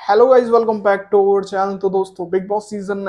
Hello guys, welcome back to our channel. तो दोस्तों, big boss season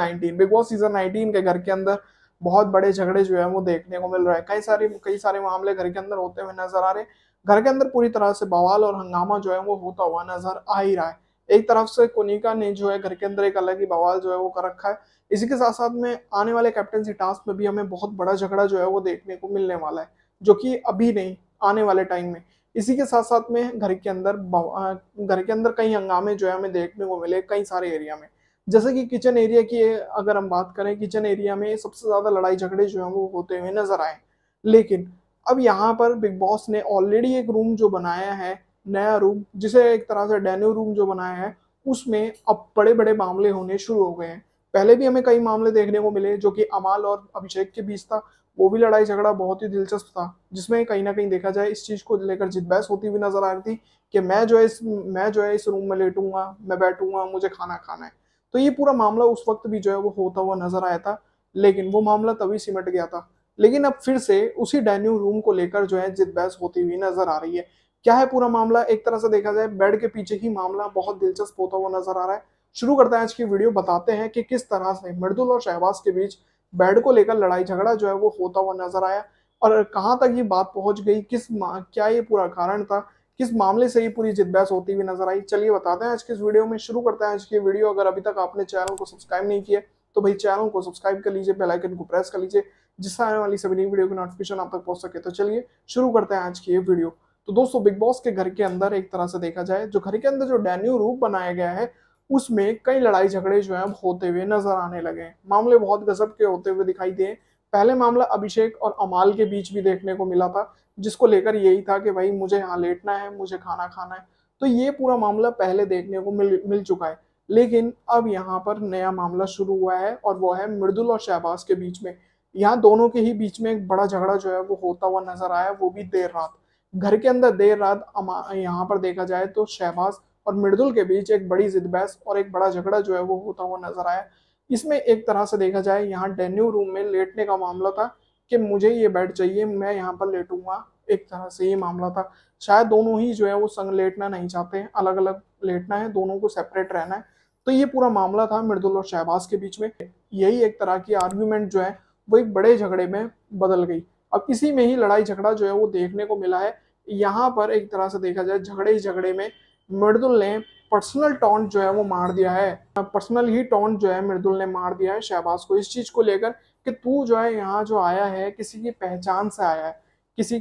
19 के घर के अंदर बहुत बड़े झगड़े जो है वो देखने को मिल रहा है। कई सारे मामले घर के अंदर होते हुए नजर आ रहे हैं। घर के अंदर पूरी तरह से बवाल और हंगामा जो है वो होता हुआ नजर आ ही रहा है। एक तरफ से कोनिका ने जो है घर के अंदर एक अलग ही बवाल जो है वो कर रखा है। इसी के साथ साथ में आने वाले कैप्टनसी टास्क में भी हमें बहुत बड़ा झगड़ा जो है वो देखने को मिलने वाला है, जो कि अभी नहीं, आने वाले टाइम में। इसी के साथ साथ में घर के अंदर कई हंगामे जो है हमें देखने को मिले कई सारे एरिया में। जैसे कि किचन एरिया की अगर हम बात करें, किचन एरिया में सबसे ज्यादा लड़ाई झगड़े जो है वो होते हुए नजर आए। लेकिन अब यहाँ पर बिग बॉस ने ऑलरेडी एक रूम जो बनाया है, नया रूम, जिसे एक तरह से डेन्यू रूम जो बनाया है, उसमें अब बड़े बड़े मामले होने शुरू हो गए हैं। पहले भी हमें कई मामले देखने को मिले जो कि अमाल और अभिषेक के बीच था। वो भी लड़ाई झगड़ा बहुत ही दिलचस्प था, जिसमें कहीं ना कहीं देखा जाए इस चीज को लेकर जिद बहस होती हुई नजर आ रही थी कि मैं जो है इस रूम में लेटूंगा, मैं बैठूंगा, मुझे खाना खाना है। तो ये पूरा मामला उस वक्त भी जो है वो होता हुआ नजर आया था, लेकिन वो मामला तभी सिमट गया था। लेकिन अब फिर से उसी डाइनिंग रूम को लेकर जो है जिद बहस होती हुई नजर आ रही है। क्या है पूरा मामला? एक तरह से देखा जाए बेड के पीछे ही मामला बहुत दिलचस्प होता हुआ नजर आ रहा है। शुरू करते हैं आज की वीडियो, बताते हैं कि किस तरह से मृदुल और शहबाज के बीच बेड को लेकर लड़ाई झगड़ा जो है वो होता हुआ नजर आया, और कहां तक ये बात पहुंच गई, क्या ये पूरा कारण था, किस मामले से ये पूरी जिद्दबहस होती हुई नजर आई। चलिए बताते हैं आज की इस वीडियो में। शुरू करते हैं आज की वीडियो। अगर अभी तक आपने चैनल को सब्सक्राइब नहीं किया तो भाई चैनल को सब्सक्राइब कर लीजिए, बेल आइकन को प्रेस कर लीजिए, जिससे आने वाली सभी नई वीडियो की नोटिफिकेशन आप तक पहुंच सके। तो चलिए शुरू करते हैं आज की ये वीडियो। तो दोस्तों, बिग बॉस के घर के अंदर एक तरह से देखा जाए, जो घर के अंदर जो डेन्यू रूप बनाया गया है, उसमें कई लड़ाई झगड़े जो है होते हुए नजर आने लगे हैं। मामले बहुत गजब के होते हुए दिखाई दिए। पहले मामला अभिषेक और अमाल के बीच भी देखने को मिला था, जिसको लेकर यही था कि भाई मुझे यहाँ लेटना है, मुझे खाना खाना है। तो ये पूरा मामला पहले देखने को मिल चुका है। लेकिन अब यहाँ पर नया मामला शुरू हुआ है, और वो है मृदुल और शहबाज के बीच में। यहाँ दोनों के ही बीच में एक बड़ा झगड़ा जो है वो होता हुआ नजर आया, वो भी देर रात। घर के अंदर देर रात यहाँ पर देखा जाए तो शहबाज और मृदुल के बीच एक बड़ी जिद बहस और एक बड़ा झगड़ा जो है वो होता हुआ नजर आया। इसमें एक तरह से देखा जाए यहाँ डेन्यू रूम में लेटने का मामला था कि मुझे ये बेड चाहिए, मैं यहाँ पर लेटूंगा। एक तरह से ये मामला था। शायद दोनों ही जो है वो संग लेटना नहीं चाहते हैं, अलग अलग लेटना है, दोनों को सेपरेट रहना है। तो ये पूरा मामला था मृदुल और शहबाज के बीच में। यही एक तरह की आर्ग्यूमेंट जो है वो एक बड़े झगड़े में बदल गई। अब इसी में ही लड़ाई झगड़ा जो है वो देखने को मिला है। यहाँ पर एक तरह से देखा जाए झगड़े ही झगड़े में मृदुल ने पर्सनल टॉन्ट जो है वो मार दिया है। पर्सनल ही टॉन्ट जो है मृदुल ने मार दिया है शहबाज को, इस चीज को लेकर कि तू जो है यहाँ जो आया है किसी की पहचान से आया है, किसी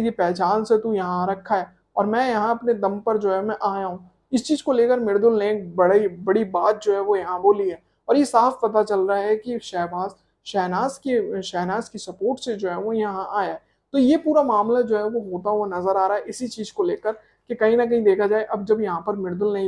की पहचान से तू यहाँ रखा है, और मैं यहाँ अपने दम पर जो है मैं आया हूँ। इस चीज को लेकर मृदुल ने एक बड़ी बड़ी बात जो है वो यहाँ बोली है। और ये साफ पता चल रहा है कि शहनाज की सपोर्ट से जो है वो यहाँ आया है। तो ये पूरा मामला जो है वो होता हुआ नजर आ रहा है इसी चीज को लेकर कि कहीं ना कहीं देखा जाए, अब जब यहाँ पर मृदुल ने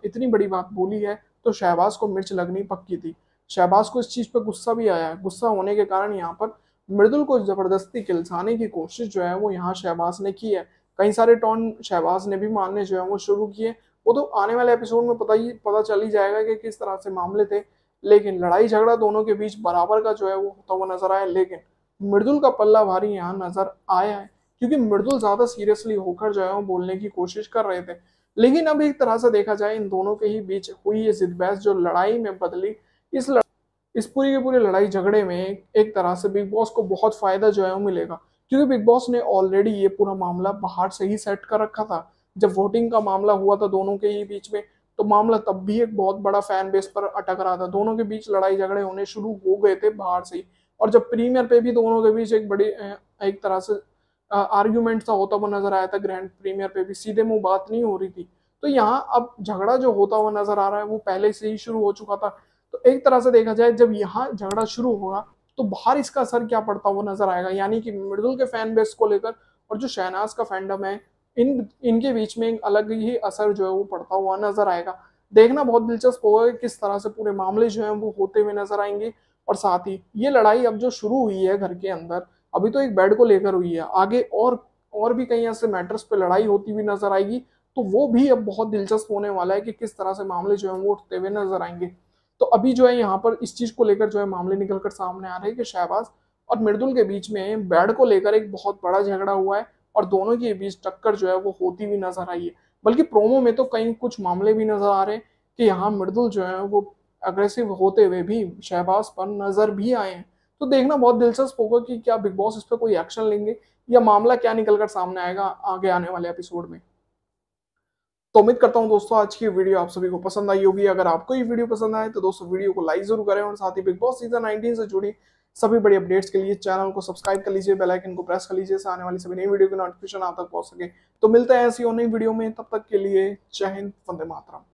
इतनी बड़ी बात बोली है, तो शहबाज को मिर्च लगनी पक्की थी। शहबाज को इस चीज पे गुस्सा भी आया है। गुस्सा होने के कारण यहाँ पर मृदुल को जबरदस्ती खिलसाने की कोशिश जो है वो यहाँ शहबाज ने की है। कई सारे टॉन शहबाज ने भी मारने जो है वो शुरू किए। वो तो आने वाले एपिसोड में पता चल ही जाएगा कि किस तरह से मामले थे। लेकिन लड़ाई झगड़ा दोनों के बीच बराबर का जो है वो होता हुआ नजर आया। लेकिन मृदुल का पल्ला भारी यहाँ नजर आया है, क्योंकि मृदुल ज्यादा सीरियसली होकर जो है वो बोलने की कोशिश कर रहे थे। लेकिन अब एक तरह से देखा जाए, इन दोनों के ही बीच हुई ये जिद बहस जो लड़ाई में बदली, इस पूरी की पूरी लड़ाई झगड़े में एक तरह से बिग बॉस को बहुत फायदा जो है वो मिलेगा, क्योंकि बिग बॉस ने ऑलरेडी ये पूरा मामला बाहर से ही सेट कर रखा था। जब वोटिंग का मामला हुआ था दोनों के ही बीच में, तो मामला तब भी एक बहुत बड़ा फैन बेस पर अटक रहा था। दोनों के बीच लड़ाई झगड़े होने शुरू हो गए थे बाहर से ही। और जब प्रीमियर पे भी दोनों के बीच एक तरह से आर्ग्यूमेंट सा होता हुआ नजर आया था, ग्रैंड प्रीमियर पे भी सीधे मुंह बात नहीं हो रही थी। तो यहाँ अब झगड़ा जो होता हुआ नजर आ रहा है वो पहले से ही शुरू हो चुका था। तो एक तरह से देखा जाए, जब यहाँ झगड़ा शुरू होगा तो बाहर इसका असर क्या पड़ता हुआ नजर आएगा, यानी कि मृदुल के फैन बेस को लेकर और जो शहनाज का फैंडम है, इनके बीच में एक अलग ही असर जो है वो पड़ता हुआ नजर आएगा। देखना बहुत दिलचस्प होगा कि किस तरह से पूरे मामले जो है वो होते हुए नजर आएंगे। और साथ ही ये लड़ाई अब जो शुरू हुई है घर के अंदर, अभी तो एक बेड को लेकर हुई है, आगे और भी कई ऐसे मैटर्स पे लड़ाई होती हुई नजर आएगी। तो वो भी अब बहुत दिलचस्प होने वाला है कि किस तरह से मामले जो है वो उठते हुए नजर आएंगे। तो अभी जो है यहाँ पर इस चीज को लेकर जो है मामले निकल कर सामने आ रहे हैं कि शहबाज और मृदुल के बीच में बेड को लेकर एक बहुत बड़ा झगड़ा हुआ है, और दोनों के बीच टक्कर जो है वो होती हुई नजर आई है। बल्कि प्रोमो में तो कई कुछ मामले भी नजर आ रहे हैं कि यहाँ मृदुल जो है वो अग्रेसिव होते हुए भी शहबाज पर नजर भी आए हैं। तो देखना बहुत दिलचस्प होगा कि क्या बिग बॉस इस पर कोई एक्शन लेंगे या मामला क्या निकल कर सामने आएगा आगे आने वाले एपिसोड में। तो उम्मीद करता हूँ दोस्तों आज की वीडियो आप सभी को पसंद आई होगी। अगर आपको ये वीडियो पसंद आए तो दोस्तों वीडियो को लाइक जरूर करें और साथ ही बिग बॉस सीजन 19 से जुड़ी सभी बड़ी अपडेट्स के लिए चैनल को सब्सक्राइब कर लीजिए, बेल आइकन को प्रेस कर लीजिए, इससे आने वाली सभी नई वीडियो की नोटिफिकेशन आप तक पहुंच सके। तो मिलते हैं ऐसी और नई वीडियो में, तब तक के लिए जय हिंद, वंदे मातरम।